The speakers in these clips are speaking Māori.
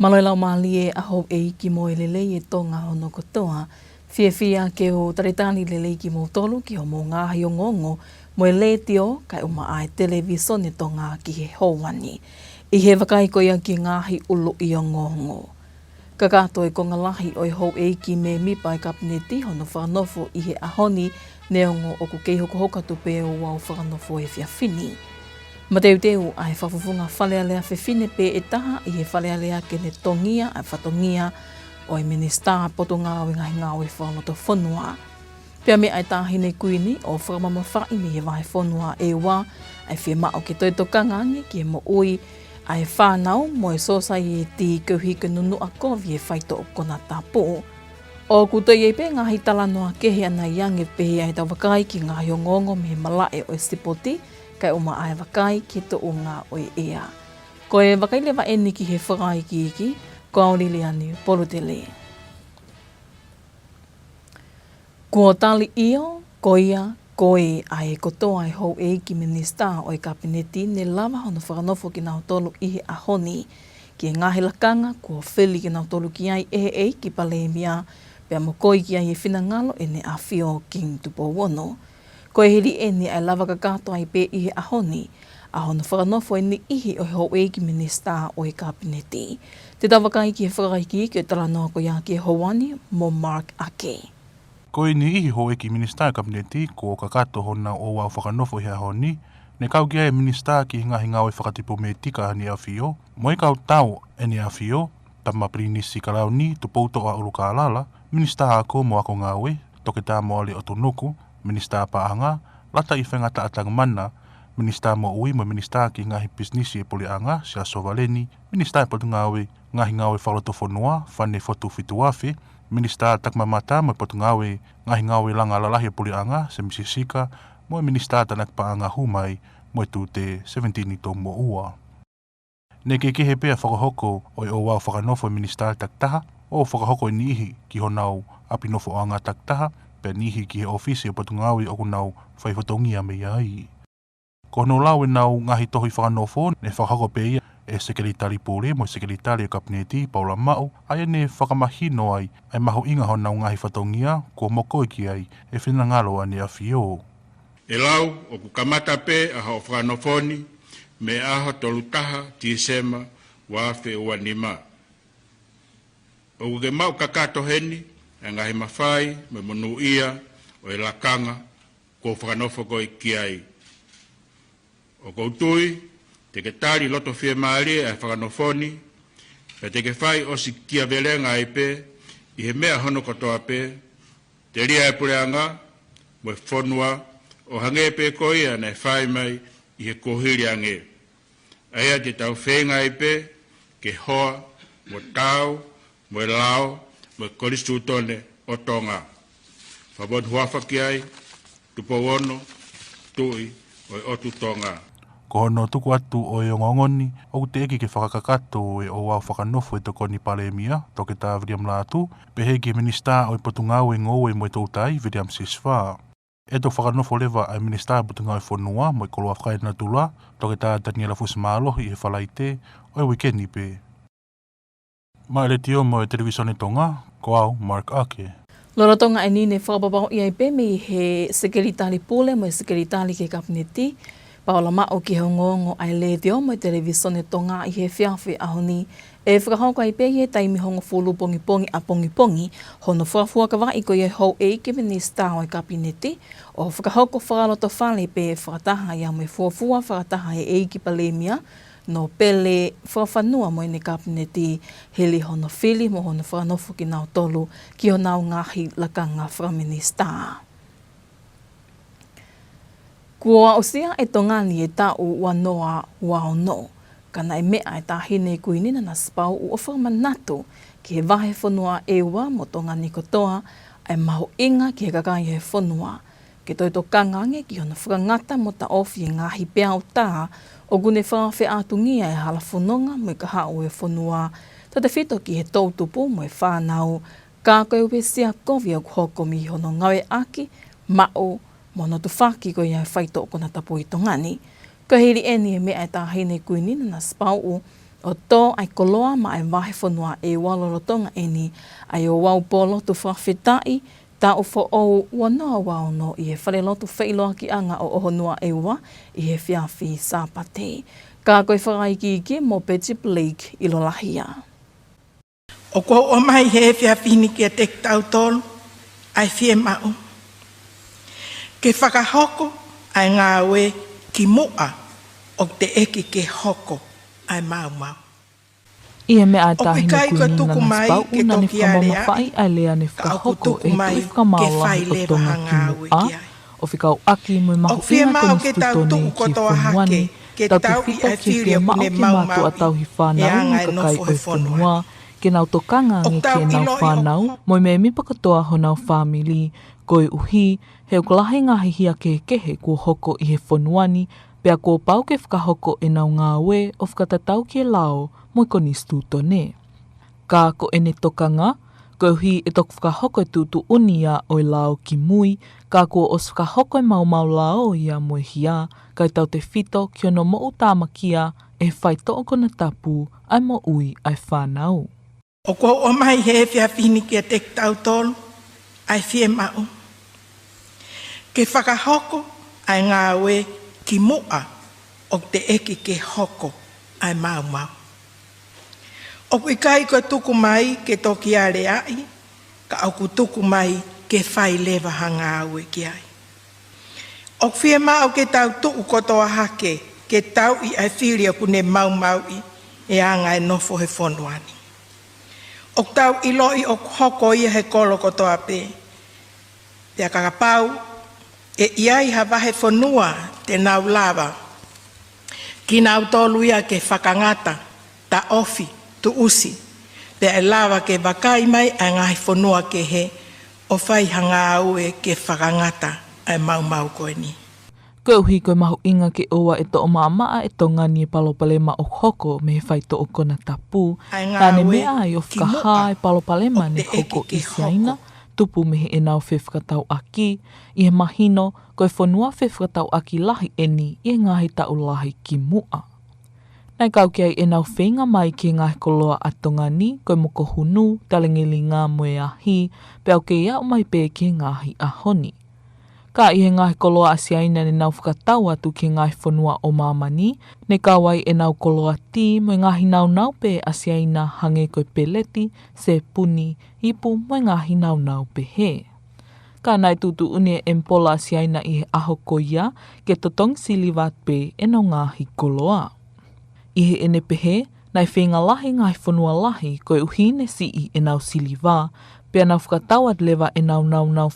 Maloi lau malie a hou e iki mo e lele e Tonga hono kotoa. Fia ke o taritani lele iki mo tolu ki ho mo ngāhi o ngongo mo e le tio kai uma ai televisione Tonga ki he houani. I he wakai ko ia ki ngāhi ulu i o ngongo. Ka kato e konga lahi o i hou e iki me mipa i kapineti hono whanofo i he ahoni neongo o ku kei hoko hoka tupe o wau whanofo e whiawhini. Ma teu ai whawhunga whalealea whiwhine pe e taha i he whalealea ke ne tongia ai whatongia o i minista potonga o ngahi ngā e whaloto whanua. Pea me ai tāhine kuini o whamama whai me he wahe whanua e wā ai whia mao ke toi tokangangi ki e mo ui ai whanau mo e sosai e ti kauhika nunu a kovi e whaito o Tongatapu. O kutoi e pe ngahi talanoa kehe ana iange pe ai tawakai ki ngahi o ngongo me malae o e sipoti kai uma ai wakai ki to o ngā o ea. Ko e wakaile wa eni ki he whakai ki iki, ko aurili anu porutele. Kua tali io, ko ia, ko e ai kotoa ai hou e ki minista o e kapineti ne lava hono whakanofo ki nao tolu i he ahoni. Ki e ngahi lakanga, kua whili ki nao tolu ki ai e ki palemia, pia mo koi ki ai e whinangalo e ne a whio ki tupo wono. Ko e hiri e ni ai lava kakato ai pe i he ahoni, a hono whakanofo e ni ihi o he hou e ki minista o e kapineti. Te tawakai ki he whakaiki ki o talanoa ko ia ki e houani mo Mark Ake. Ko e ni ihi hou e ki minista o kapineti ko kakato hona o wau whakanofo he ahoni, ne kau kia e minista ki ngahi ngau e whakatipu me tika ni a whio, mo e kau tau e ni a whio, tama prinisi karau ni tu pouto a uruka alala, minista ako mo ako ngawe, toke tā moale o tunuku, minista paanga, lata i whengata atang mana, minista mo ui mo minista ki ngahi bisnisi e poli anga, sia sovaleni, minista e potu ngawe, ngahi ngawe whaloto whanua, whane fotu fituafe, minista takmamata mo potu ngawe, ngahi ngawe langa lalahi e poli anga, se misisika, mo minista tanak paanga humai, mo tu te 17 to mo ua. Ne ke he pea whakahoko o i o wau whakanofo minista taktaha, o whakahoko ni ihi ki honau apinofo anga taktaha, pe nihi ki he ofisi o patungawi o kunau whaifotongia me iai. Ko no lawe nau ngahi tohi whakanofo ne whakahoko pe ia e sekeritari pūre mo sekeritari o kapineti Paula mau, ai ne whakamahino ai maho inga ho nau ngahi whatongia ko moko ki ai e whinangalo ane a whio. E lau o ku kamata pe a hao whanofoni me aho tolutaha tisema wafe ua nima. O ku ke mau kakato heni e ngahi mawhai me monu ia o e lakanga ko whanofo koi ki ai. O koutui te ke tari loto fie maari e whanofoni pe te ke whai o si kia velenga ai pe i he mea hono kotoa pe te ria e pureanga mo e whanua o hange pe koi ana e whai mai i he kohiri ange. Aia te tau whenga ai pe ke hoa mo tau mo e lao mo e koristu tone o Tonga. Whabon huafa ki ai, tupo wono, tui o e otu Tonga. Ko hono tuku atu o e ngongoni, o te eki ke whakakakato e o wau whakanofo e tokoni palemia, toke tā William Latu, pe heki minista o i potungau e ngō e mo e tautai, William Siswha. E to whakanofo lewa ai minista o potungau e whanua, mo e koloa whakai na tula, toke tā Daniela Fusmalo i he whalaite, o e wikeni pe. Mai le tio mo e televisione Tonga, ko au Mark Ake. Lora tonga e nine whakapapao i ai pe me he sekeritari pule mo e sekeritari ke kapineti, Paula mao ki hongongo ai le teo mo e televisione Tonga i he whiawhi ahoni, e whakahauka i pe he taimi hongo fulu pongi a pongi, hono whakafua ka wai ko i hou e ki minista o e kapineti, o whakahauko whakaloto whale pe whakataha ia mo e fuafua whakataha e ki palemia, no pele whawhanua mo i ne kapineti heli hono whili mo hono whanofo ki nao tolu ki o nao ngahi lakanga whaminista. Kua osia e tongani e tau wanoa waono, kana e mea e tahine kuinina na spau u ofa manatu ki he wahe whanua ewa mo tongani kotoa ai maho inga ki he kakai he whanua. Ke toi to kangange ki hona whakangata mo ta ofi e ngahi pea o tā o gune whawhi atungia e hala whanonga mo i ka hao e whanua. Ta te whito ki he tautupu mo e whanau ka koe upe sia kovi o kuhoko mi hono ngawe aki, mao, mono tu whaki ko ia whaito o Tongatapu i tongani. Ko hiri eni e mea e tāhine kuinina na spau O tō ai koloa ma ai wahe whanua e walorotonga eni ai o wau polo tu whawhetai ta o fo o wanoa wau no i he whare lotu whailoa ki anga o ohonua e ua i he whiawhi sāpate. Ka koe whakaiki ki mo Petip Lake i Lolahia. O ko o mai he whiawhini ki a te tau tolu ai whie mau. Ke whakahoko ai ngā we ki mua o te eki ke hoko ai mau mau. Ia me a tahina kuini na naspau una ni whamamawhai ai lea ni whakahoko e tui whakamaulahi o tonga ki mua. O whikau aki mui mahu ina koni stutoni ki whanuani, tau te whito ki whia mao ki mātu a tauhi whanau ni kakai o whanua, ke nau tokanga ngi ke nau whanau, moi me mipa katoa ho nau whamili, koe uhi, he ukalahi ngahi hia ke kehe kua hoko i he whanuani, pea kua pau ke whakahoko e nau ngā we o whakatatau ki e lao, moi koni stutone. Ka ko ene tokanga, koe uhi e tok whakahoko e tutu unia o i lao ki mui, ka kua os whakahoko e mau lao ia moi hia, kai tau te whito ki ono mo utamakia e whai to o Tongatapu ai mo ui ai whanau. O ko o mai he whiawhini ki a te tau tolu ai whie mau. Ke whakahoko ai ngā we ki mua o te eki ke hoko ai mau mau. O kui kai koe tuku mai ke toki are ai, ka au tuku mai ke whai lewa hanga au e ki ai. O whie mau ke tau tuku kotoa hake, ke tau i ai whiria kune mau mau i, e anga e nofo he whonuani. O tau i loi o hoko ia he kolo kotoa pe. Pea kakapau, e iai hawa he whanua te nau lava, ki nau tolu ia ke whakangata, ta ofi, tu usi, pe e lava ke wakai mai a ngahi whanua ke he o whai hanga au e ke whakangata ai mau mau koe ni. Koe uhi koe mahu inga ke oa e to o maa e tonga ni e palopalema o hoko me he whai to o Tongatapu, tāne mea ai o whakaha e palopalema ne hoko i siaina, tupu me he e nau whewhakatau aki, i he mahino koe whanua whewhakatau aki lahi eni i e ngahi tau lahi ki mua. Nai kau ki ai e nau whenga mai ki ngahi koloa a tongani, koe moko hunu, talengili ngā moe ahi, pe au ke iau mai pe ki ngahi a honi. Ka i he ngahi koloa a siaina ne nau whakatau atu ki ngahi whanua o mamani, ne kawai e nau koloa ti mo ngahi nau pe a siaina hange koe peleti, se puni, ipu mo ngahi nau pe he. Ka nai tutu une e mpola a siaina i he aho koia, ke totong silivat pe e nau ngahi koloa. I he ene pehe, nai whenga lahi ngai whanua lahi koe uhine si i e nau siliva, pea nau whakatawat lewa e nau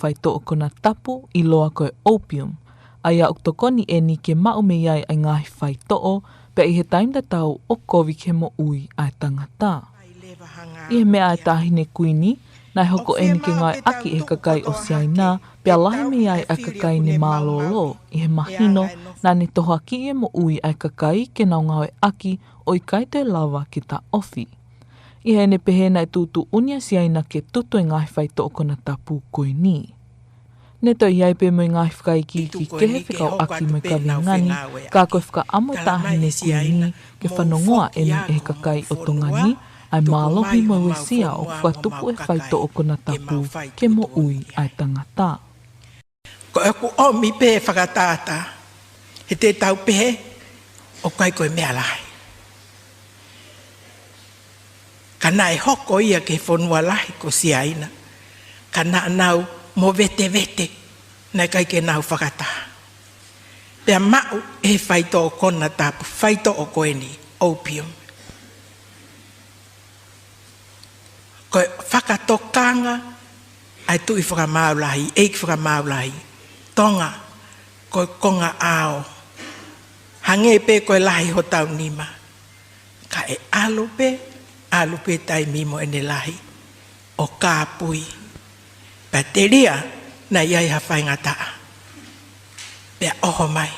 whai to o Tongatapu i loa koe opium. Ai a uktokoni e ni ke mau me iai ai ngai whai to pea i he taimda tau o kovi ke mo ui ai tangata. I he mea ai tahine kuini, nai hoko e ni ke ngai aki e kakai o siaina, pea lahi me iai ai kakai ne mālolo, i he mahino, nā ne toha ki e mo ui ai kakai ke nau ngawe aki o i kai te lava ki ta ofi. I he ne pehe nai tūtu unia siaina ke tutu e ngai whai to o Tongatapu koe ni. Ne to iai pe mo i ngai whakai ki kehe whikau aki mo ka vingani, ka koe whaka amo tahine kuini ke whanongoa e ni e kakai o tongani, ai mālohi mo wesia o whatupu e whai to o Tongatapu ke mo ui ai tangata. Ko e ku o mi pe whakatata, he te tau pehe o kai koe mea lahi. Kana e hoko ia ke whanua lahi ko siaina, kana nau mo vete nai kai ke nau whakataha. Pea mau e whai to o Tongatapu, whai to o koe ni, opium. Koe whakatokanga ai tui whakamaulahi, eik whakamaulahi, tonga, koe konga ao. Hange pe koe lahi ho tau nima. Ka e alupe tai mimo ene lahi, o kāpui. Pea te ria na iai hawhai ngataa. Pea oho mai.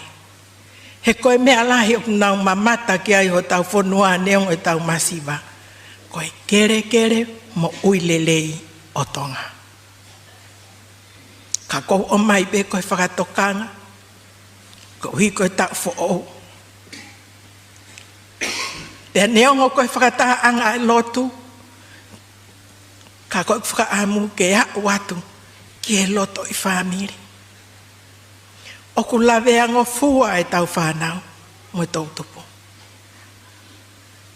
He koe mea lahi o nau mamata ki ai ho tau whanua neong e tau masiva. Koe kere mo uilelei o tonga. Ka kou o mai pe koe whakatokanga, ko hui koe tau fo'ou. Pea neongo koe whakataanga e lotu, ka koe whakaamu ke a watu ki e loto i whamiri. O ku lawe ango fua e tau whanau mo tau tupu.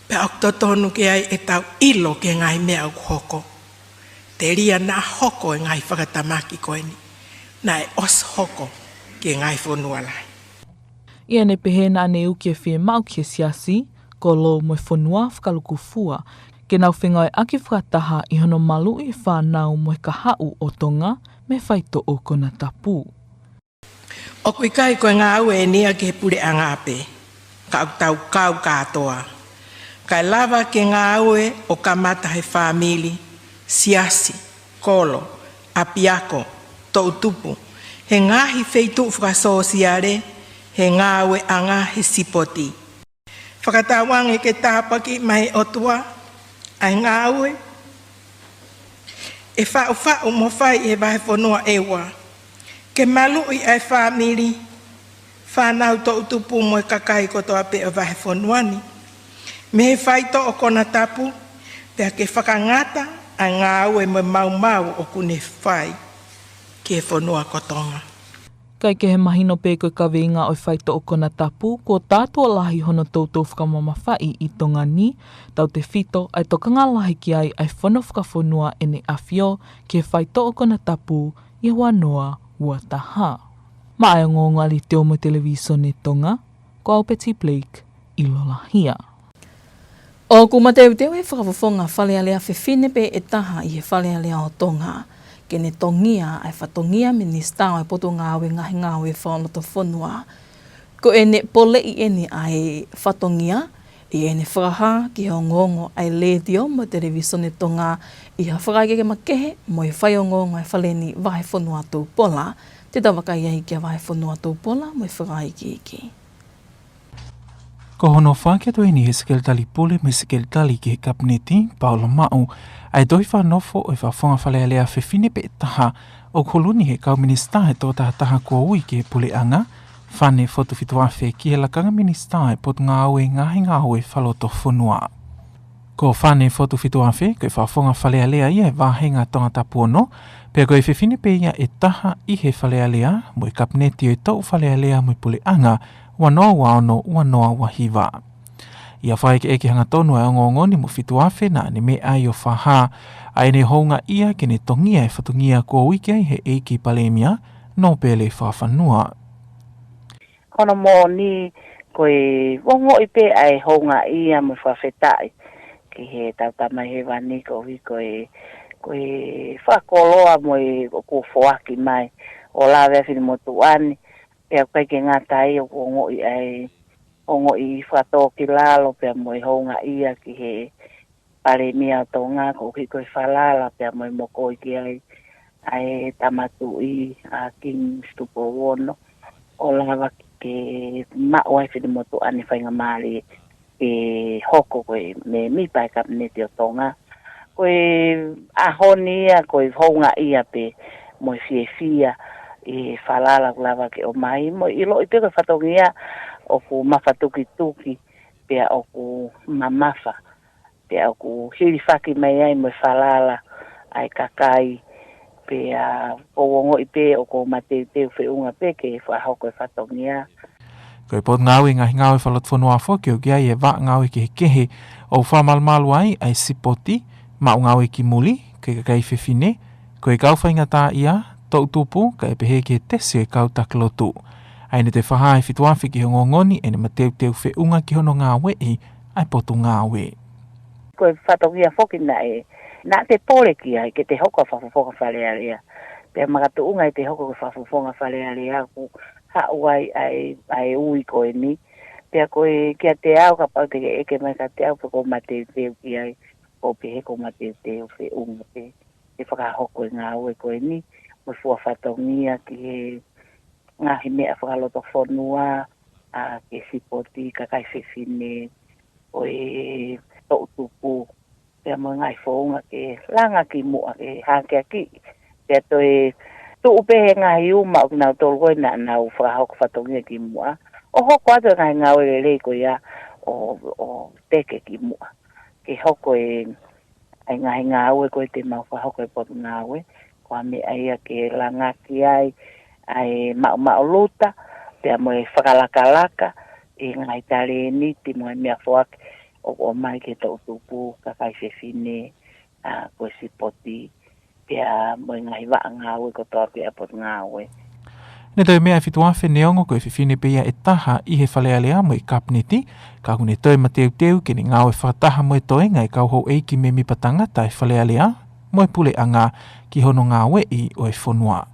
Pea o totonu ke ai e tau ilo ke ngai mea au hoko. Te ria na hoko e ngai whakatamaki koe ni. Na e os hoko ke ngai whonua lai. Ia ne pehena ne uke whie mau ke siasi, ko lo mo whonua whakaluku fua, ke nau whengai aki whakataha i hono malu i whanau mo ka hau o Tonga me whaito o kona tapu. O kui kai koe ngā au e nia ke pure a ngāpe, ka au tau kau kātoa. Kai lava ke ngā au e o kamata he whamili, siasi, kolo, apiako, tau tupu, he ngāhi wheitu whakasosiare, he ngā au e anga he sipoti. Whakatawange ke tāpaki mai otua, ai ngā au e whau mo whai e wahe whanua ewa. Ke malu i ai whamiri, whanau tau tupu mo e kakai kotoa pe o wahe whanuani. Me he whaito o kona tapu, pea ke whakangata a ngā au e mo mau o kune whai ke whanua kotonga. Kai ke he mahino pē koe ka wenga o whaito o kona tapu, ko tātua lahi hono tautou whakamamawhai i Tonga ni, tau te whito ai tokanga lahi ki ai whano whakawhanua e ne awhio ke whaito o kona tapu i wanoa ua taha. Mai o ngonga li te omo televiso ne Tonga, ko au Betty Blake i Lolahia. O ku mateu teo e whakawafonga whalealea whiwhine pe e taha i he whalealea o Tonga. Ke ne tongia ai whatongia minista o e poto ngāwe ngahi ngāwe whaonoto whanua. Ko e ne pole i ene ai whatongia, i ene whakaha ki ho ngongo ai ledio mo televiso ne Tonga i ha whakaike ke makehe mo i whai o ngongo ai whaleni wahe whanua tau pola, te tawaka i ahi kia wahe whanua tau pola mo i whakaike iki. Ko hono whākia toi ni he sekeletali pule me sekeletali ki he kabineti, Paula Mau, ai doi whanofo o i whawhonga whalealea whiwhine pe taha o koluni he kau minista e tō taha kua ui ki he pule anga, whane whotu whituawhe ki he lakanga minista e potu ngā aue ngahi ngā aue whaloto whunua. Ko whane whotu whituawhe ko i whawhonga whalealea ia e wāhenga Tongatapu ono, pia ko i whiwhine pe ia e taha i he whalealea mo i kabineti o i tau whalealea mo i pule anga, wanoa wa ono, wanoa wa hiwa. Ia whae ke eke hanga tonu ai ngongoni mo whituawhe na ne me ai o whaha, ai ne hounga ia ke ne tongia e whatungia kua wiki ai he eiki palemia, no pele whawhanua. Kono mo ni koe wongo i pe ai hounga ia mo whawhetai, ki he tautamai he wani koe whakoloa mo i ko whoaki mai, o lawe whini mo tuani, pea koe ke ngatai o ongo i ai ongo i whato ki lalo pea mo i hounga ia ki he pare mia o Tonga ko ki koe whalala pea mo i moko i ki ai tamatu i a King Stupo Wono o lawa ke mao ai whini motu ani whainga maari ke hoko koe me mipai kabineti o Tonga koe ahoni ia koe hounga ia pe mo i fia i whalala lawa ke o mai mo i lo i peko whatongia o ku mawhatuki-tuki pea o ku mamafa pea o ku hiriwhaki mai ai mo i whalala ai kakai pea o wongo i pe o ku mateu whiunga pe ke whahoko e whatongia. Koe pot ngawe ngahi whalot whanua whoki o kia i e wā ngawe ki he kehe o whamalmalu ai sipoti ma o ngawe ki muli ke kakai whiwhine koe kauwhainga tā ia tau tupu ka e pehe ki he tesi e kau takilotu. Ai ne te whaha e whituawhi ki hongo ngoni e ne mateu whiunga ki hono ngā wei ai potu ngā we. Koe whatongia whoki na te pole ki ai ke te hoko whawhawhonga whalearea. Pea magatu unga i te hoko whawhawhonga whalearea ku hau ai ui koe ni. Pea koe kia te au ka pau te eke mai ka te au pe ko mateu ki ai o pehe ko mateu whiunga pe. Te whakahoko i ngā ue koe ni. Mo fua whatongia ki he ngahi mea whakaloto whanua, ke sipoti, kakai whiwhine, o e tau tupu, pea mo ngai whaunga ke langa ki mua ke hākea ki. Pea toi tuupehe ngahi uma o nau tolgoi na nau whakahoko whatongia ki mua. O hoko atu ngai ngau e rei ko ia o teke ki mua. Ke hoko ai ngā ue koe te mau whahoko e potu ngā ue. Kua me aia ke langaki ai mau luta, pia mo e whakalaka, e ngai tare niti mo e mea whoak, o mai ke tau tupu, kakai whewhine, koe si poti, pia mo e ngai waa ngā ue, ko toa pia potu ngā ue. Ne toi mea whituawhi neongo koe whiwhine pia e taha i he whalealea mo i kapneti, ka kune toi ma teu kene ngā ue whataha mo e toi ngai kau hou eiki me mipatanga tai whalealea, mo e pule anga ki hono ngā ue i o e whonua.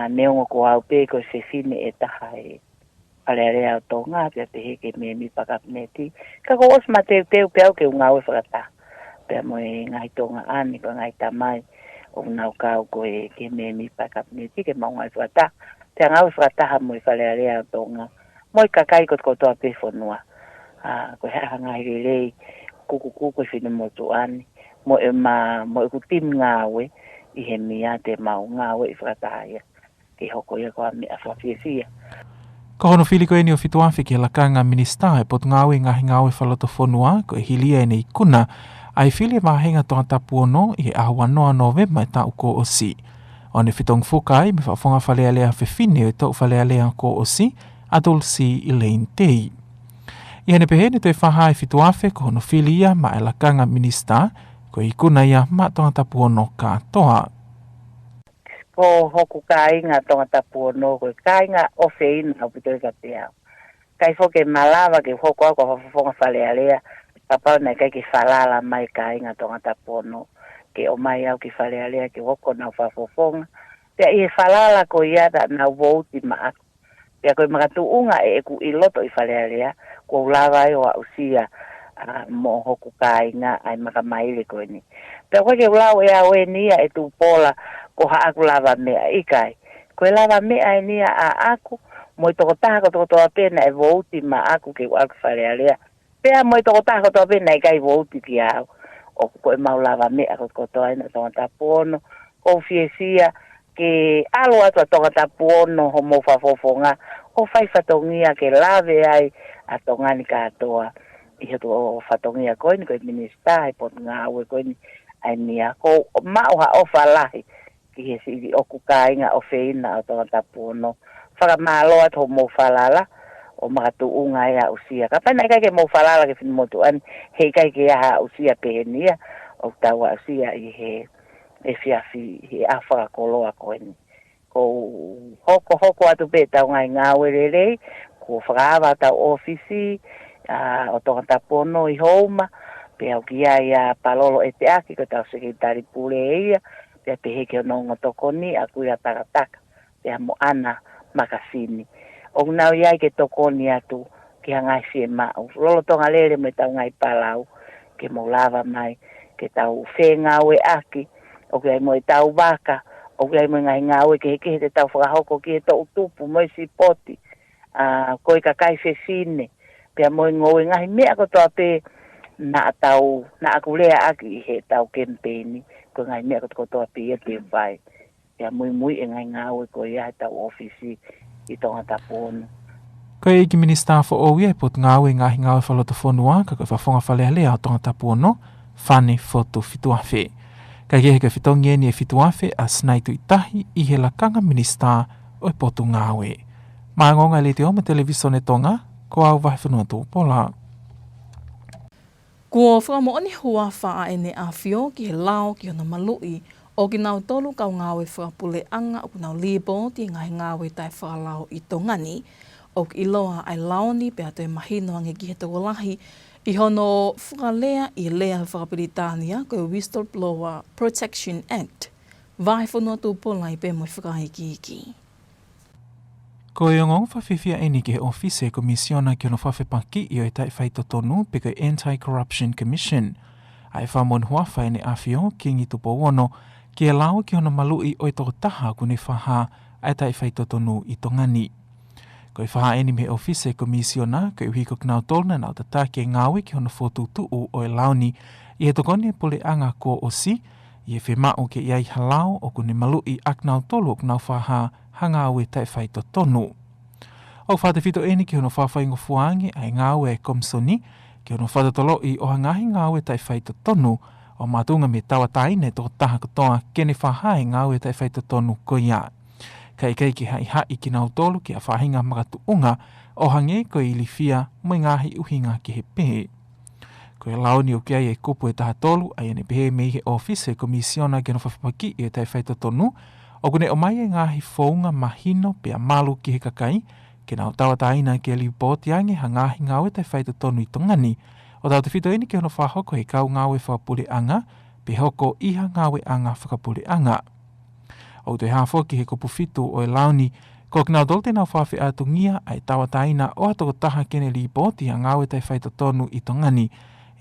Neongo ko au pe ko whiwhine e taha e whalealea o Tonga, pia peheke me mipakapneti, ka ko os ma teu pia ke ngā ue whakataha, pia mo e ngai Tonga ani, ko ngai tamai, o nau kau ko e ke me mipakapneti, ke maungai whakataha, pia ngau whakataha mo i whalealea o Tonga, mo i kakai ko toa pe whonua. Ko hea ngai rei kuku whine mo tuani, mo e kutim ngā ue, i he mia te mau ngā ue i whakataha ia, ke hoko ia koa mea whawhiawhia. Ko hono whili koe ni o whituawhi ki lakanga minista e pot ngā ue ngahi ngā ue whaloto whonua, ko e hilia e nei kuna, ai whili e mahenga Tongatapu ono i he ahua noa Novemba e tau ko o si. O ne whitong whukai me whafonga whalealea whiwhine o tau whalealea ko o si, adol si Elaine Tei. I hene pehene toi whaha e whituawhi ko hono whili ia ma e lakanga minista, ko i kuna ia ma Tongatapu ono katoa. Ko hoku kāinga Tongatapu ono, ko kāinga ofeina au pitoi ka te au. Kai whoke malawa ke hoko au ko whafonga whalealea, ka pau nei kai ki whalala mai kāinga Tongatapu ono, ke o mai au ki whalealea ke hoko nau whafofonga. Pea i he whalala ko iara nau vouti ma aku. Pea koe makatuunga e ku i loto i whalealea, ko ulawa e o ausia mo hoku kāinga ai makamaile koe ni. Pea koe ke ulau e au e nia e tu Paula ko ha aku lava mea ikai. Koe lava mea e nia a aku, mo i toko taha ko toko toa pena e vouti ma aku ke aku whalealea. Pea mo i toko taha ko toa pena e kai vouti ki au. O koe mau lava mea ko toa ina Tongatapu ono, ko fiesia ke alo atu a Tongatapu ono ho mo whafofonga, o whai whatongia ke lave ai a tongani katoa. I hotu o whatongia koe ni koe minista, e pot ngā ue koe ni ai nia. Ko mauha o whalahi ki he si oku kāinga o whina o Tongatapu ono. Whakamalo atu ho mo whalala, o makatu unga e a usia. Ka paina kai ke mo whalala ke whinomotu an, hei kai ke a usia pehenia, o taua usia i he whiawhi, he a whakakoloa koe ni. Ko hoko atu pe tau ngai ngā wererei, ko whakaawa tau ofisi, o Tongatapu ono i houma, pe au kia ia palolo e te aki, ko tau sekretari pule e ia, pe pe heke o nongo tokoni, a kuia takataka, pe mo ana makasini. O nau iai ke tokoni atu, ki hangai sie mau. Lolo tonga lere me tau ngai palau, ke mo lava mai, ke tau whenga ue aki, o ke ai mo e tau waka, o ke ai mo ngai ngā ue, ke heke te tau whakahoko ki e to utupu, mo e si poti, koe ka kai whewhine, pia mo e ngoe ngahi mea ko toa pe, na aku lea aki i he tau kempeni, ko ngai mea ko toa pe ia te whai. Pia mui e ngai ngā ue ko ia he tau ofisi i Tongatapu ono. Ko e iki minista fo o ia e pot ngā ue ngahi ngā ue whaloto whonua, ka koe whafonga whalealea o Tongatapu ono, whane foto whituawhi. Ka kehe koe whitongi e ni e whituawhi a snaitu i tahi i he lakanga minista o e potu ngā ue. Mā ngonga le te o me televisione Tonga, ko au wahi whanua tō Paula. Kua whakamooni hua wha e ne awhio ki he lao ki hona malui o ki nau tolu kau ngāwe whakapule anga o ki nau libo ti ngai ngāwe tai whakalao i Tongani o ki iloa ai laoni pe ato e mahino ange ki he tawalahi i hono whakalea i lea whakapiritānia ko e Whistleblower Protection Act. Vahe whanua tū pola i pe moi whakahiki iki. Ko e ngong whawhiwhia eni ki he ofise komisiona ki ono whawhepaki i o e tai whaitotonu pe ko Anti-Corruption Commission. Ai whamon hua whai ne awhio ki ngi tupo wono ki e lao ki ono malui o e toko taha kune whaha ai tai whaitotonu i Tongani. Ko e whaha eni me he ofise komisiona ko e uhiko kinau tolna nau tata ki e ngawe ki ono whotutuu o e laoni i he tokoni e pole anga ko o si i e whemau ke iai halao o kune malui ak nau tolu o kinau whaha hanga aue tai whaitotonu. O whate whito eni ki hono whawhaingo fuangi ai ngāwe e komsoni, ki hono whatatolo i o hangahi ngāwe tai whaito tonu, o mātunga me tawa taine tō taha katoa kene whahai ngāwe tai whaito tonu ko ia. Kai ki hai ki nau tolu ki a whahinga makatuunga, o hange ko i lifia mai ngāhi uhinga ki he pehe. Ko e laoni o kia e kupu e taha tolu, ai ane pehe me ihe office e komisiona ki no whawhapaki i e tai whaito tonu, o kune o mai e ngāhi whaunga mahino pe a malu ki he kakai, ki nau tawa taina ki a lipoti ange ha ngāhi ngāwe tai whaito tonu i tongani, o tau te whito eni ki hono whahoko he kau ngāwe whapule anga, pe hoko iha ngāwe anga whakapule anga. O te hafo ki he kupu whitu o e laoni, ko ki nau dolte nau whawhi atungia ai tawa taina o atoko taha kene lipoti ha ngāwe tai whaito tonu i tongani,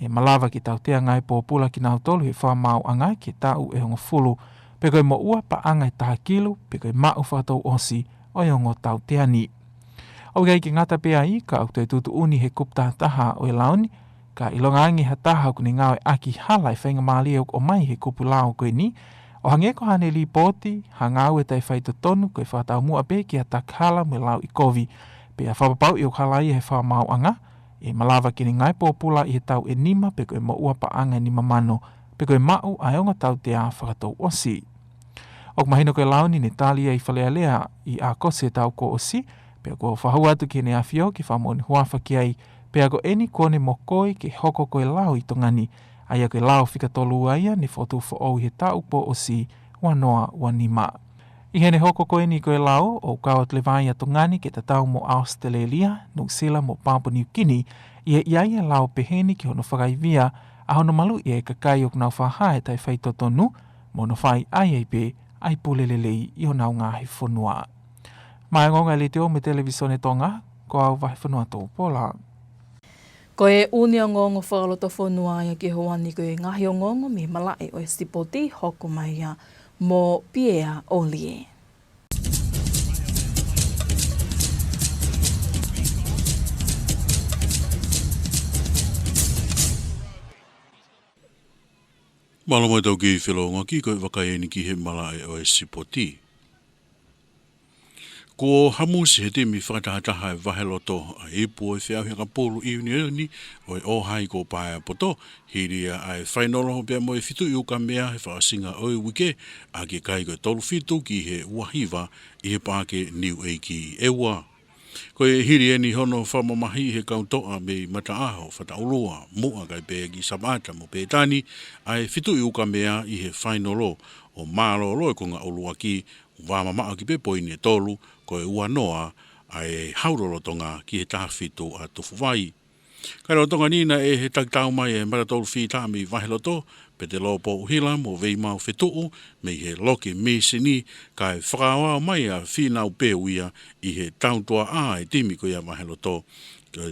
e malawa ki tau tea ngai pōpula ki nau tolu he whamau anga ki tau e hongo fulu, pe koe mo ua pa anga e taha kilu, pe koe mau whatou osi o e hongo tau tea ni. O gai ki ngata pea i ka au te tutu uni he kupta taha o e laoni, ka ilonga angi ha taha kune ngāwe aki halai whainga maali o mai he kupu lao koe ni, o hange ko hane li poti, ha ngāwe tai whaito tonu koe whatau mua pe ki a takhala me lau i kovi, pe a whapapau i o halai he whamau anga, e malawa kini ngai pōpula i he tau e nima pe koe mo ua pa anga nima mano, pe koe mau a eonga tau te a whakatou osi. O mahino koe launi ne talia i whalealea i a kose tau ko osi, pe ko whahau atu ki ne a whio ki whamoni huafa ki ai, pe ko eni kone mo koe ke hoko koe lau i tongani, ai a koe lau whika tolu aia ne whotu whaou i he tau po osi wanoa wanima. I hene hoko koe ni koe lau o kawa tlewai a tongani ke tatau mo Australia, New Zealand mo Papua New Guinea, i e iaia lau peheni ki hono whakaivia a hono malu i e kakai o knau whahae tai whaito tonu, mo no whai ai ai pe ai pulelelei i honau ngahi whanua. Mai ngonga le te o me televisione Tonga, ko au wahi whanua tō Paula. Ko e uni o ngongo whakaloto whanua ia ki hoani ko e ngahi o ngongo me malai o e stipoti hoko mai ia mo Piea Olie. Malo mai tau ki whelonga ki koe wakai eni ki he malai o e stipoti. Ko hamusi he temi whakatahataha e waheloto a ipu e whiauhinga pōlu i unioni o e ohai ko pae poto, hiria ai whainolo pia mo e fitu i uka mea he whakasinga o e wike a ke kai koe tolu fitu ki he uahiva i he pāke niu eiki e ua. Ko e hiri eni hono whamamahi he kautoa me mataaho whataulua mua kai pēa ki sabata mo pētani ai fitu i uka mea i he whainolo o mālo e konga olua ki wāmamaa ki pe poine tolu ko e ua noa ai haurolotonga ki he tahawhitu a tufuwai. Kai rotonga nina e he taktau mai e maratolu whita mi waheloto, pe te lopo uhila mo vei mau whetuu, me he loke me sini kai whakawa mai a whinau pēuia i he tauntua a e timi ko ia waheloto,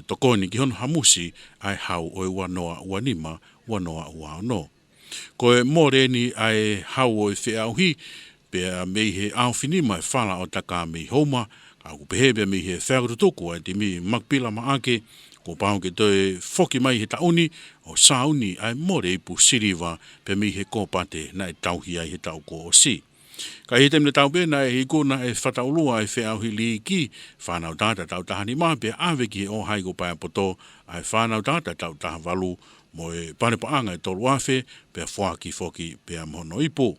tokoni ki hono hamusi ai hau o e ua noa ua nima, ua noa ua no. Ko e moreni ai hau o e whiauhi, pea mei he awhinima e whala o taka mei homa, ka ku pehebea mei he whakututuku ai te mi makpila maake, ko pāo ke toi whoki mai he tauni, o sauni ai more ipu siriwa, pea mei he kōpate na e tauhi ai he tau ko o si. Ka he temne tau pēna e hikuna e whataulua e whiauhi li ki, whanau tāta tau tahani maa, pea awe ki he o haigo pae poto, ai whanau tāta tau taha walu, mo e panepaanga e tolu awhe, pea whaki whoki pea mono ipu.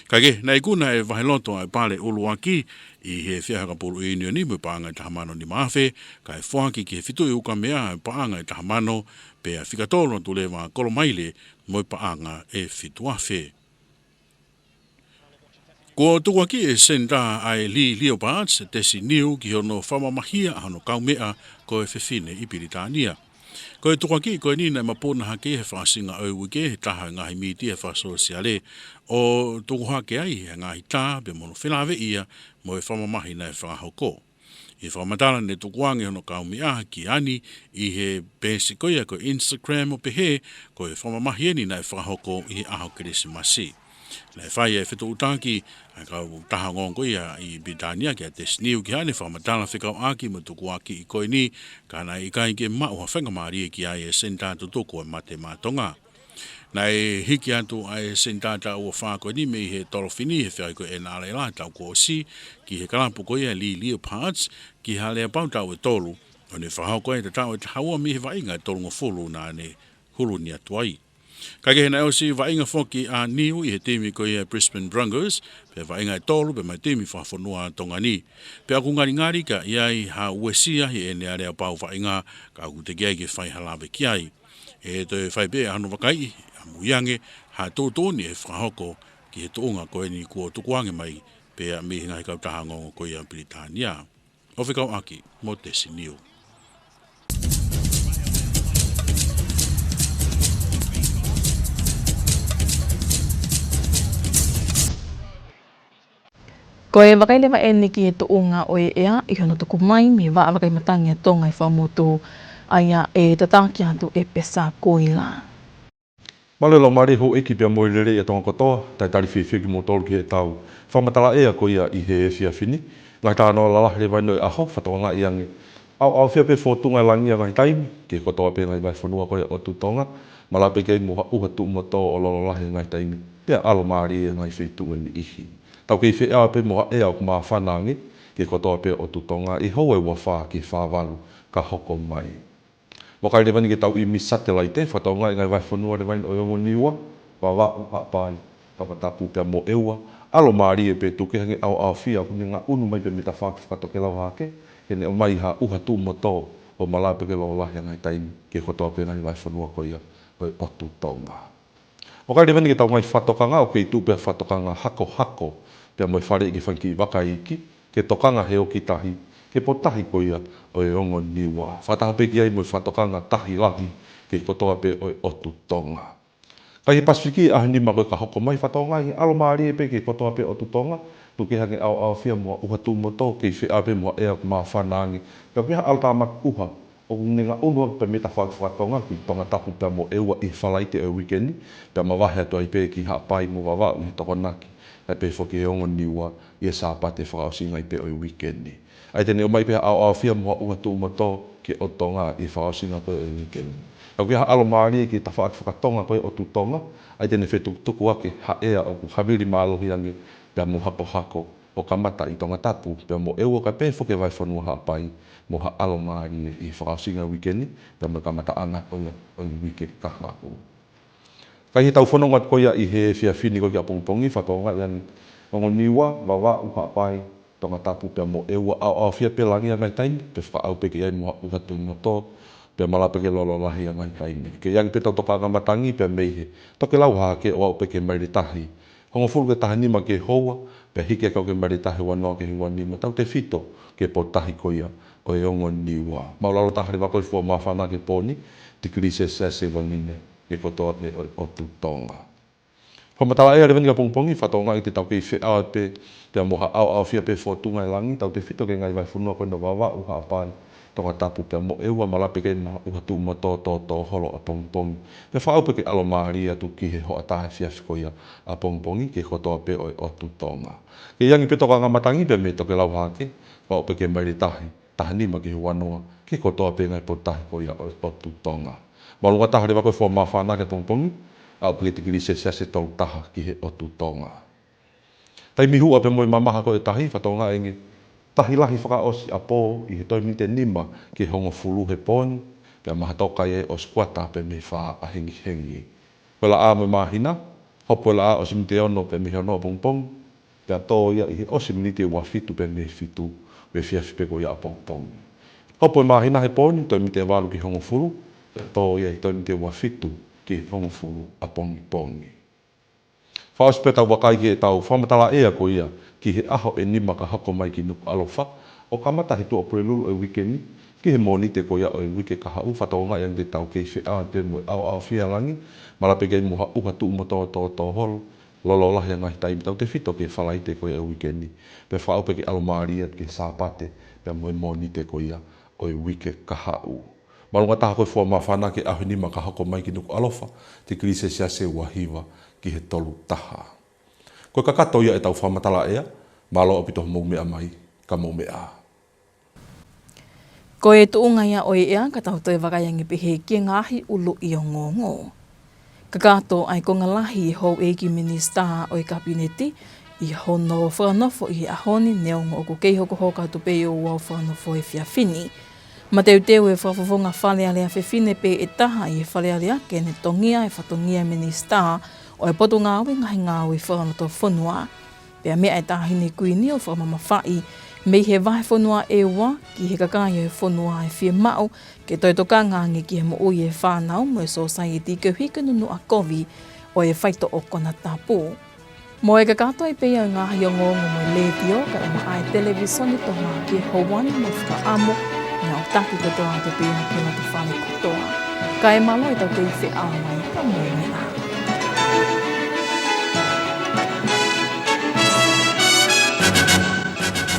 Kage, nei kuna e waheloto ai pale uluaki i he whiahaka pulu i unioni mo paanga i tahamano ni maafe, ka e whaki ki he fitu i uka mea e paanga i tahamano, pe a whikatolo tu lewa kolomaile mo paanga e fitu afe. Ko tuwaki e senda ai li Leopards, tesi niu ki hono whamamahia hano kaumea ko e whiwhine i Piritania. Ko e tukwaki ko e nina mapona hake he whasinga au wike he taha ngahi miti he whasosiale o tukuhake ai he ngahi tā pe mono whenawe ia mo e whamamahi na e whakahoko. I whamatala ne tukuange hono kaumi aha ki ani i he pesikoia ko Instagram o pehe ko e whamamahi eni na e whakahoko i he aho Krismasi. Na e whai e whitu utaki, ai kau taha ngongo ia i Britania ki a te sniu ki hane whamatala whikau aki mo tuku aki i koe ni, ka na i kai ke mau ha whengamari e ki ai e senta tutuku e mate mātonga. Nai hiki atu ai sentata ua whāko ni me he tolofini he whiai ko e nā le la tau ko si ki he kalampu ko ia li parts ki hale a pau tau e tolu o ne whahau ko e te tau e te haua mi he wainga e tolu ngafulu nā ne hulu ni atuai. Ka ke hena si wainga whoki a niu i he timi ko ia Brisbane Broncos pe wainga e tolu pe mai timi whawhanua tonga ni. Pe aku ngari ka iai ha uesia hi e ne a pau wainga ka aku te kia ki whai halawe ki ai. E te whai pe anu wakai muiange ha tōtōni e whahoko ki he toonga koe ni kua tukuange mai pe a mihi ngai kau taha ngongo koe a Britania. O whikau aki, mo te siniu. Ko e wakailewa e niki e toonga o e ea i hono tuku mai me wa wakai matangi e tonga i whamotu aia e tataki atu e pesa koila. Malelo mare ho eki pia moirere e tonga kotoa, tai tari whiwhi ki mo tolu ki he tau. Whamatala ea ko ia i he e whia whini. Ngai tāno lalahere vai noi aho, whatoanga i ange. Au whia pe whotunga langi a ngai taimi, ki kotoa pe ngai vai whanua koe o tu tonga. Malape kei mo uha tu mo tō o lololahe ngai taimi. Pia alo mare e ngai whitunga ni ihi. Tau kei whia pe mo ea o kuma whanangi, ki kotoa pe o tu tonga. I hoa ua wha ki whawalu ka hoko mai. Wakai le wani ke tau i mi satellite, whataunga i ngai vai whanua le wani o yongo niwa, wawa pai, Tongatapu pia mo eua, alo maari e pe tuke hange au whia, kuni ngā unu mai pe mita whaki whakatoke lau hake, hene o mai ha uha tū mo tō, o malape ke lau lahi ngai taimi, ke kotoa pe ngai vai whanua koia, o otu tonga. Wakai le wani ke tau ngai whatokanga, o kei tū pia whatokanga hako, pia moi whare i ke whanki wakai iki, ke tokanga he o ki tahi, ke potahi koia o e ongo niwa. Whatahapeki ai mo whatokanga tahi lahi ke kotoa pe o e otu tonga. Kai he Pasifiki a ni mako ka hoko mai whatonga i alo maari e pe ke kotoa pe otu tonga. Tu ke hange au whia mua uha tu mo tō ke whia pe mua ea kuma whanangi. Ka kia alo tā mak uha o nenga unua pe meta whatonga ki Tongatapu pe mo eua i whalaite o weekendi. Pe ma wahe atu ai pe ki hapai mo wawa i tokonaki. Ai pe whoki e ongo niwa i e sāpate whakaosinga i pe o weekendi. Ai tene o mai pia au whia mua uha tu mo tō ke o tonga i whakaosinga pe o weekendi. Kau kia alo maari ki ta whakatonga koe o tu tonga. Ai tene whetu tuku ake ha ea o hawiri mālohi ange pia mo hako o kamata i Tongatapu. Pia mo eua ka pe whoke vai whanua hapai mo ha alo maari i whakaosinga weekendi. Pia mo kamata anga o weekend kahako. Kai he tau whanonga koia i he whia whini koe ki a pongpongi. Whatonga ian ongo niwa, wawa uha pai Tongatapu pia mo eua au whia pe langi a ngai taimi. Pe whakau pe ki ai mo uha tu mo tō. Pia malape ke lololahi a ngai taimi. Ke iangi pe tau topanga matangi pia meihe. Toke lau haa ke o au pe ke maritahi. Hongo furu ke taha nima ke hoa. Pia hike kau ke maritahi wanoa ke hiwa nima. Tau te whito ke potahi koia o e ongo niwa. Maulalo tahari wako i fua mawhana ke pōni. Tikiri se sase wangine ke kotoa pe o tu tonga. Whamatala ea rewani ka pongpongi. Whatonga i te tau kei whia pe. Pia moha au whia pe whotunga i langi. Tau te whito ke ngai vai whunua koe no wawa uha apai. Tongatapu pia mo eua malape ke na uha tu mo tō holo a pongpongi. Pia whaau pe ke alo maari atu ki he hoa tahe whiawhikoia a pongpongi ke kotoa pe o tu tonga. Ke iangi pe toka ngamatangi pia me toke lau hake. Whaau pe ke mairi tahi. Taha nima ke wanoa. Ke kotoa pe ngai potahi koia o tu tonga. Malunga taha rewa koe whua mawhana ke pongpongi. Au pe ke tikiri se tau taha ki he o tu tonga. Tai mihua pe moi mamaha koe tahi. Whatonga ingi. Tahi lahi whakaosi a pō i he toi mite nima ki hongo fulu he pōni. Pia maha toka e o squata pe me wha a hengi. Pela a me mahina. Hopo la a o simite ono pe me hono pongpong. Pia tō ia i he o simite ua fitu pe me fitu. Pe whiawhi pe ko ia a pongpong. Hopo mahina he pōni toi mite walu ki hongo fulu. Pia tō ia i toi mite ua fitu ki hongo fulu a pongi. Whaosi pe tau wakai ki e tau whamatala ea ko ia. Ki he aho e nima ka hako mai ki Nuku'alofa. O kamata he tua prelulu o weekendi. Ki he monite ko ia o wike ka hau. Whatonga iang te tau kei whia te mo au whia langi. Malape kei moha uha tu mo tō holo. Lololahi ngai taimi tau te whito ke whalaite ko ia o weekendi. Pe whaau pe ke alomaria ke sāpate. Pe mo monite ko ia o wike ka hau. Malunga taha koe whua mawhana ke aho nima ka hako mai ki Nuku'alofa. Te krise se wahiwa ki he tolu taha. Koe ka kato ia e tau whamatala ea, malo o pito mou mea mai, ka mou mea. Ko e tuunga ia o ea, ka tau toi wakaiangi pe he ki ngāhi ulu i o ngongo. Kakato ai ko ngalahi hou e ki minista o i kabineti i hono whanofo i ahoni neongo o ko kei hoko hoka tu pe o wau whanofo e whiawhini. Ma teu teu e whawhawhonga whale alea whiwhine pe e taha i e whale alea ke ne tongia e whatongia minista o e poto ngāwe ngahi ngāwe whanoto whanua. Pea mea e tahine kuini o whamama whai mei he wahe whanua e wa ki he kakaya e whanua e whia mao ke toi toka ngangi ki he mo ui e whanau mo e society ke hika nunu a kovi o e whaito o Tongatapu. Mo e kakato e pea ngā hiongo mo ledio ka e ma ai televisioni toha ki hauani mo whakaamo nga o taki te toa te pia ki na te whane kutoa. Ka e malo i tau kei whi awai ka Moimoi a.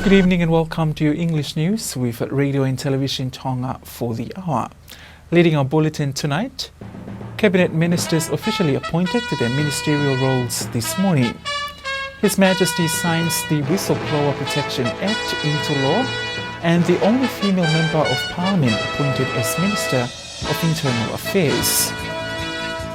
Good evening and welcome to your English news with Radio and Television Tonga for the hour. Leading our bulletin tonight, Cabinet Ministers officially appointed to their ministerial roles this morning. His Majesty signs the Whistleblower Protection Act into law, and the only female member of Parliament appointed as Minister of Internal Affairs.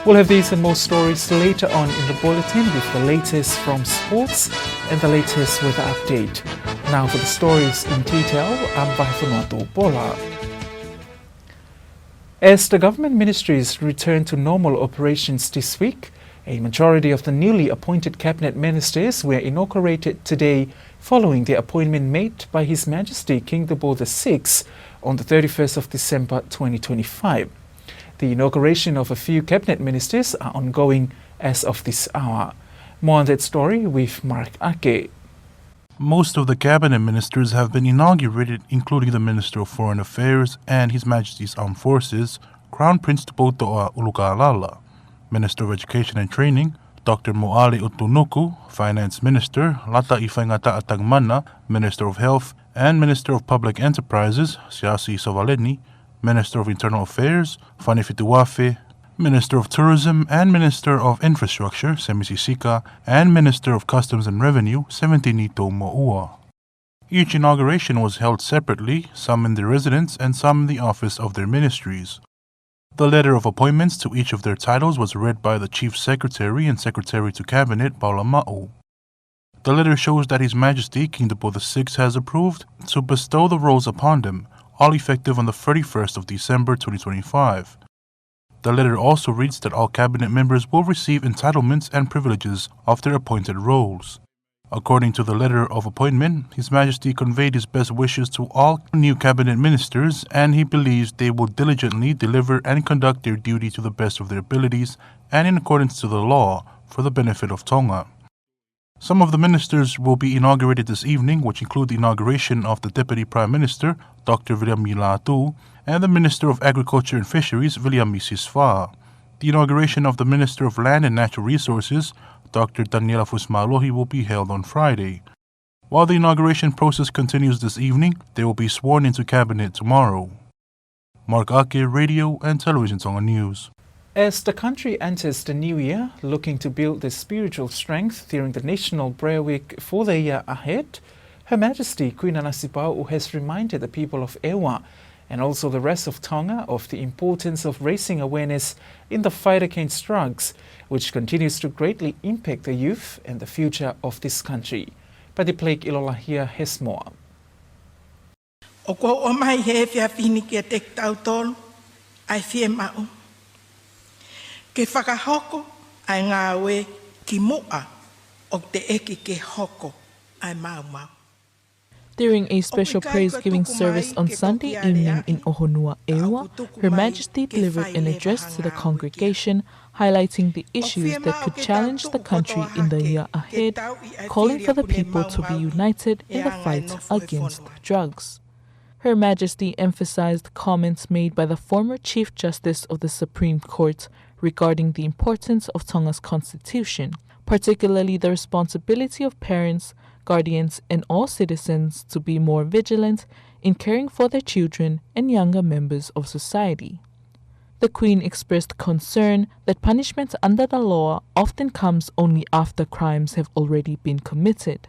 We'll have these and more stories later on in the bulletin with the latest from sports and the latest weather update. Now for the stories in detail, I'm Vahifunoto Paula. As the government ministries return to normal operations this week, a majority of the newly appointed cabinet ministers were inaugurated today following the appointment made by His Majesty King Tabo VI on the 31st of December 2025. The inauguration of a few cabinet ministers are ongoing as of this hour. More on that story with Mark Ake. Most of the cabinet ministers have been inaugurated, including the Minister of Foreign Affairs and His Majesty's Armed Forces, Crown Prince Tupoto'a Ulukalala, Minister of Education and Training, Dr. Moali Utunuku, Finance Minister, Lata Ifaingata Atagmana, Minister of Health, and Minister of Public Enterprises, Siasi Savaleni, Minister of Internal Affairs, Fani Fituwafe, Minister of Tourism and Minister of Infrastructure, Semisisika, and Minister of Customs and Revenue, Seventinito Mo'ua. Each inauguration was held separately, some in their residence and some in the office of their ministries. The letter of appointments to each of their titles was read by the Chief Secretary and Secretary to Cabinet, Paula. The letter shows that His Majesty King Tabo VI has approved to bestow the roles upon them, all effective on the 31st of December 2025. The letter also reads that all cabinet members will receive entitlements and privileges of their appointed roles. According to the letter of appointment, His Majesty conveyed his best wishes to all new cabinet ministers, and he believes they will diligently deliver and conduct their duty to the best of their abilities and in accordance to the law for the benefit of Tonga. Some of the ministers will be inaugurated this evening, which include the inauguration of the Deputy Prime Minister, Dr. Latu, and the Minister of Agriculture and Fisheries, William Sisfa. The inauguration of the Minister of Land and Natural Resources, Dr. Daniela Fusmalohi, will be held on Friday. While the inauguration process continues this evening, they will be sworn into Cabinet tomorrow. Mark Ake, Radio and Television Tonga News. As the country enters the new year, looking to build their spiritual strength during the National Prayer Week for the year ahead, Her Majesty Queen Anasipau has reminded the people of Ewa and also the rest of Tonga of the importance of raising awareness in the fight against drugs, which continues to greatly impact the youth and the future of this country. Patiplake Ilolahia has more. O ko o mai he whiawhini ki a te tautolu, ai whie mau. Ke whakahoko ai ngā we ki mua o te eki ke hoko ai mau mau. During a special praise-giving service on Sunday evening in Ohonua, Ewa, Her Majesty delivered an address to the congregation highlighting the issues that could challenge the country in the year ahead, calling for the people to be united in the fight against drugs. Her Majesty emphasized comments made by the former Chief Justice of the Supreme Court regarding the importance of Tonga's constitution, particularly the responsibility of parents, guardians, and all citizens to be more vigilant in caring for their children and younger members of society. The Queen expressed concern that punishment under the law often comes only after crimes have already been committed,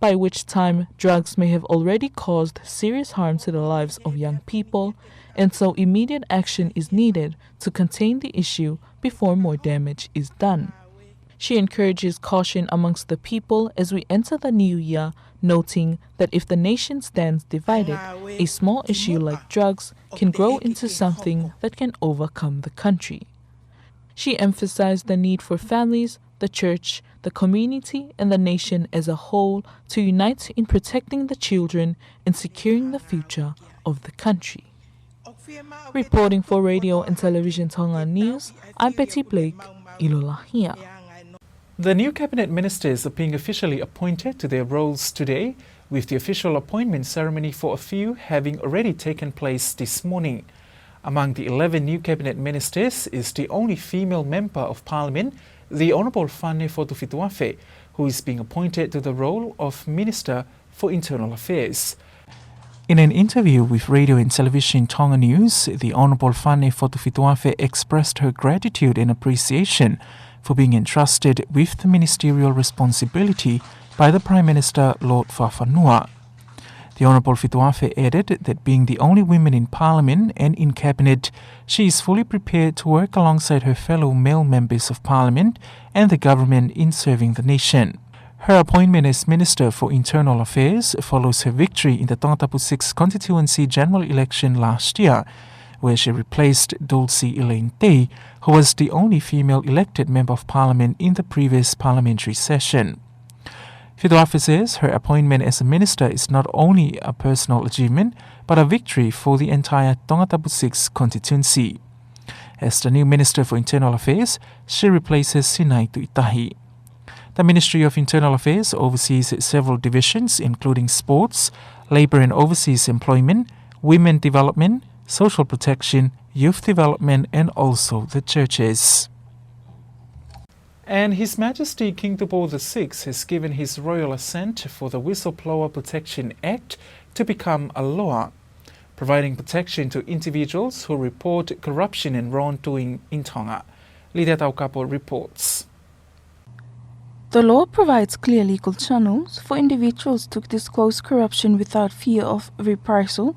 by which time drugs may have already caused serious harm to the lives of young people, and so immediate action is needed to contain the issue before more damage is done. She encourages caution amongst the people as we enter the new year, noting that if the nation stands divided, a small issue like drugs can grow into something that can overcome the country. She emphasized the need for families, the church, the community, and the nation as a whole to unite in protecting the children and securing the future of the country. Reporting for Radio and Television Tonga News, I'm Betty Blake, Ilolahia. The new cabinet ministers are being officially appointed to their roles today, with the official appointment ceremony for a few having already taken place this morning. Among the 11 new cabinet ministers is the only female member of parliament, the Honourable Fane Fotufituafe, who is being appointed to the role of Minister for Internal Affairs. In an interview with Radio and Television Tonga News, the Honourable Fane Fotufituafe expressed her gratitude and appreciation for being entrusted with the ministerial responsibility by the Prime Minister Lord Fafanua. The Honourable Fituafe added that being the only woman in Parliament and in Cabinet, she is fully prepared to work alongside her fellow male members of Parliament and the government in serving the nation. Her appointment as Minister for Internal Affairs follows her victory in the Tongatapu 6 constituency general election last year, where she replaced Dulcie Elaine Day, who was the only female elected Member of Parliament in the previous parliamentary session. Fituafe says her appointment as a minister is not only a personal achievement, but a victory for the entire Tongatapu 6 constituency. As the new Minister for Internal Affairs, she replaces Sinai Tuitahi. The Ministry of Internal Affairs oversees several divisions including sports, labour and overseas employment, women development, social protection, youth development and also the churches. And His Majesty King Tupou VI has given his royal assent for the Whistleblower Protection Act to become a law, providing protection to individuals who report corruption and wrongdoing in Tonga. Lydia Taukapo reports. The law provides clear legal channels for individuals to disclose corruption without fear of reprisal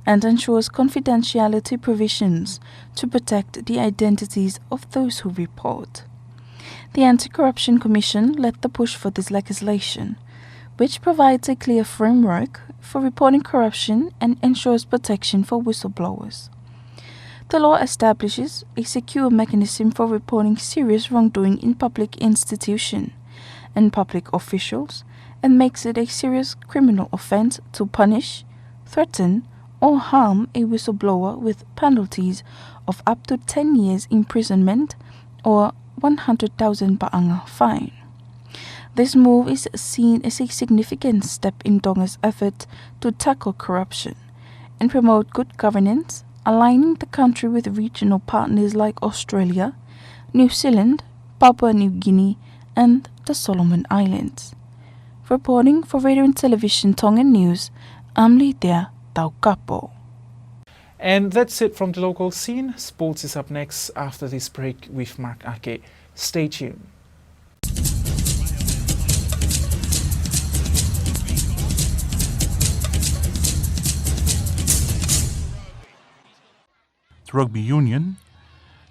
and ensures confidentiality provisions to protect the identities of those who report. The Anti-Corruption Commission led the push for this legislation, which provides a clear framework for reporting corruption and ensures protection for whistleblowers. The law establishes a secure mechanism for reporting serious wrongdoing in public institutions and public officials and makes it a serious criminal offense to punish, threaten, or harm a whistleblower with penalties of up to 10 years imprisonment or 100,000 ba'anga fine. This move is seen as a significant step in Tonga's effort to tackle corruption and promote good governance, aligning the country with regional partners like Australia, New Zealand, Papua New Guinea, and the Solomon Islands. Reporting for Radio and Television Tonga News, I'm Lydia Taukapo. And that's it from the local scene. Sports is up next after this break with Mark Ake. Stay tuned. Rugby Union.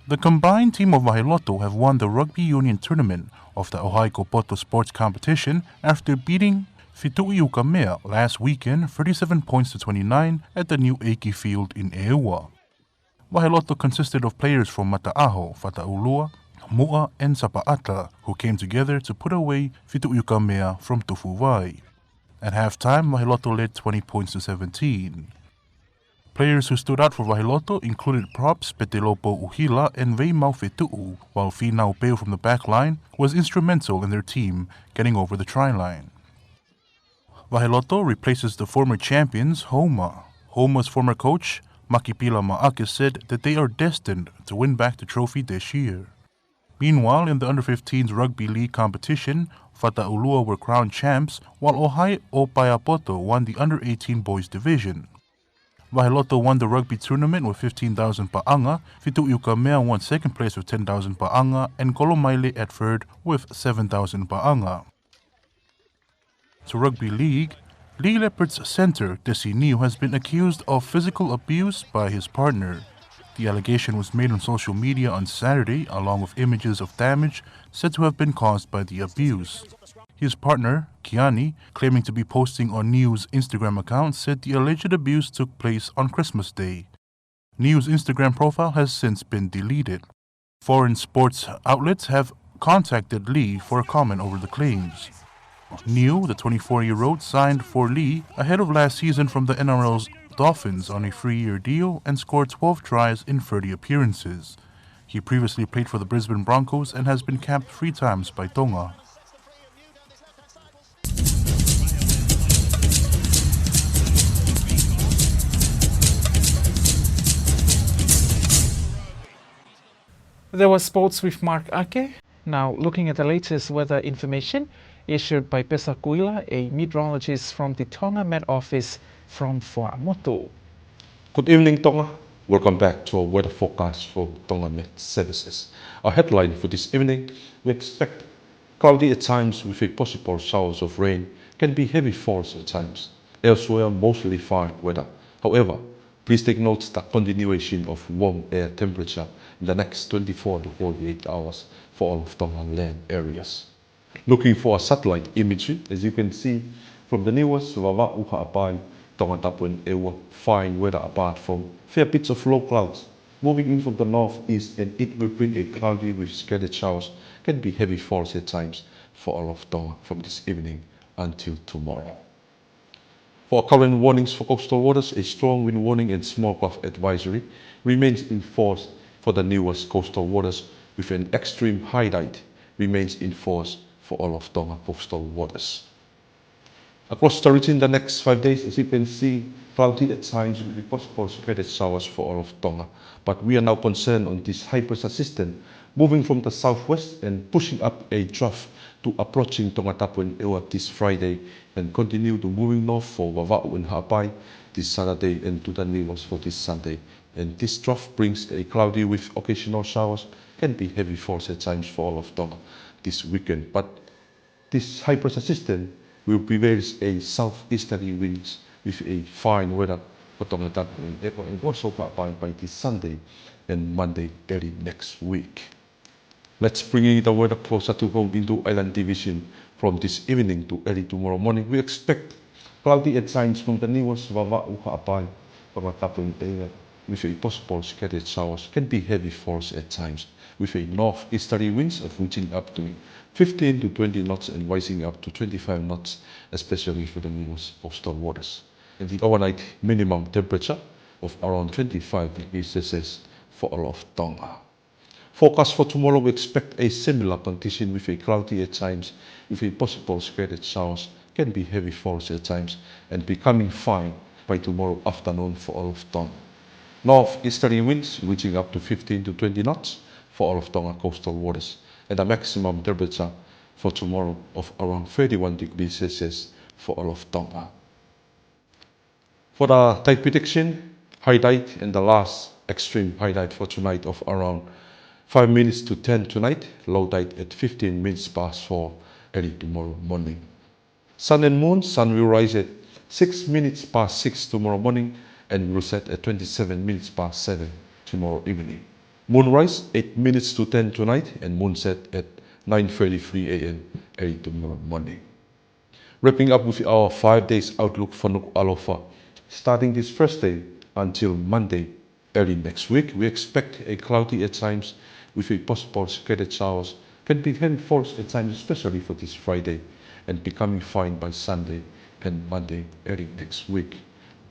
The combined team of Vahiloto have won the Rugby Union tournament of the Ohio Poto Sports Competition after beating Fitu'iukamea last weekend 37 points to 29 at the new Eiki Field in Eua. Vahiloto consisted of players from Mata'aho, Fataulua, Mu'a and Sapa'ata who came together to put away Fitu'iukamea from Tufuvai. At halftime, Vahiloto led 20 points to 17. Players who stood out for Vahiloto included props Petelopo Uhila and Veimau Fetu'u, while Finau Peu from the back line was instrumental in their team getting over the try line. Vahiloto replaces the former champions Homa. Homa's former coach, Makipila Ma'ake, said that they are destined to win back the trophy this year. Meanwhile, in the Under-15s Rugby League competition, Fataulua were crowned champs, while Ohio Payapoto won the Under-18 boys division. Vahiloto won the rugby tournament with 15,000 pa'anga, Fitu'iukamea won second place with 10,000 pa'anga, and Kolomaile at third with 7,000 pa'anga. To Rugby League, Lee Leopards center Desi Niu has been accused of physical abuse by his partner. The allegation was made on social media on Saturday, along with images of damage said to have been caused by the abuse. His partner, Kiani, claiming to be posting on Niu's Instagram account, said the alleged abuse took place on Christmas Day. Niu's Instagram profile has since been deleted. Foreign sports outlets have contacted Lee for a comment over the claims. Niu, the 24-year-old, signed for Lee ahead of last season from the NRL's Dolphins on a 3-year deal and scored 12 tries in 30 appearances. He previously played for the Brisbane Broncos and has been capped 3 times by Tonga. There was sports with Mark Ake. Now, looking at the latest weather information issued by Pesa Kuila, a meteorologist from the Tonga Met Office from Fuamotu. Good evening, Tonga. Welcome back to our weather forecast for Tonga Met Services. Our headline for this evening, we expect cloudy at times with a possible showers of rain, can be heavy falls at times. Elsewhere, mostly fine weather. However, please take note the continuation of warm air temperature in the next 24 to 48 hours for all of Tonga land areas. Looking for a satellite imagery, as you can see from the newest Wawa Uha Apai, Tongatapu and Ewa, fine weather apart from fair bits of low clouds. Moving in from the northeast, and it will bring a cloudy with scattered showers, can be heavy falls at times for all of Tonga from this evening until tomorrow. For current warnings for coastal waters, a strong wind warning and small craft advisory remains in force for the newest coastal waters, with an extreme high tide remains in force for all of Tonga coastal waters. Across the region the next 5 days, as you can see, cloudy at times with possible scattered showers for all of Tonga. But we are now concerned on this high pressure system moving from the southwest and pushing up a trough to approaching Tongatapu and Ewa this Friday, and continue to moving north for Wawa'u and Ha'apai this Saturday and to the Niwas for this Sunday. And this trough brings a cloudy with occasional showers, can be heavy falls at times for all of Tonga this weekend. But this high pressure system will prevail a southeasterly winds with a fine weather for Tongatapu and Ewa, and also by this Sunday and Monday early next week. Let's bring the weather closer to home into Island Division. From this evening to early tomorrow morning, we expect cloudy at times from the newest Wawa'u Ha'apai, Tongatapu and Ewa, with a possible scattered showers, can be heavy falls at times, with a northeasterly winds of reaching up to 15 to 20 knots and rising up to 25 knots, especially for the newest coastal waters. And the overnight minimum temperature of around 25 degrees Celsius for all of Tonga. Forecast for tomorrow, we expect a similar condition with a cloudy at times, with a possible scattered showers, can be heavy falls at times, and becoming fine by tomorrow afternoon for all of Tonga. Northeasterly winds reaching up to 15 to 20 knots for all of Tonga coastal waters, and a maximum temperature for tomorrow of around 31 degrees Celsius for all of Tonga. For the tide prediction, high tide and the last extreme high tide for tonight of around 5 minutes to 10 tonight, low tide at 15 minutes past 4 early tomorrow morning. Sun and moon, sun will rise at 6 minutes past 6 tomorrow morning and will set at 27 minutes past 7 tomorrow evening. Moonrise 8 minutes to 10 tonight and moon set at 9:33 a.m. early tomorrow morning. Wrapping up with our 5 days outlook for Nuku'alofa. Starting this Thursday until Monday early next week, we expect a cloudy at times with a possible scattered showers, can be heavy falls at times, especially for this Friday, and becoming fine by Sunday and Monday early next week.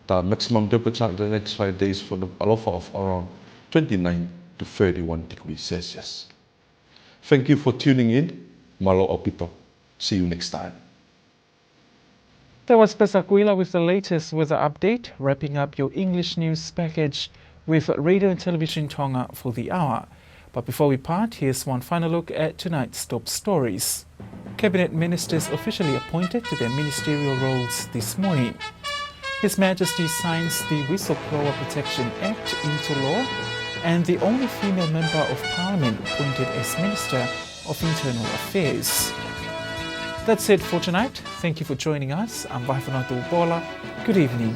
The maximum temperature in the next 5 days for Nuku'alofa of around 29 to 31 degrees Celsius. Thank you for tuning in. Malo people. See you next time. That was Pesa Kuila with the latest weather update, wrapping up your English news package with Radio and Television Tonga for the hour. But before we part, here's one final look at tonight's top stories. Cabinet ministers officially appointed to their ministerial roles this morning. His Majesty signs the Whistleblower Protection Act into law, and the only female member of Parliament appointed as Minister of Internal Affairs. That's it for tonight. Thank you for joining us. I'm Paula. Good evening.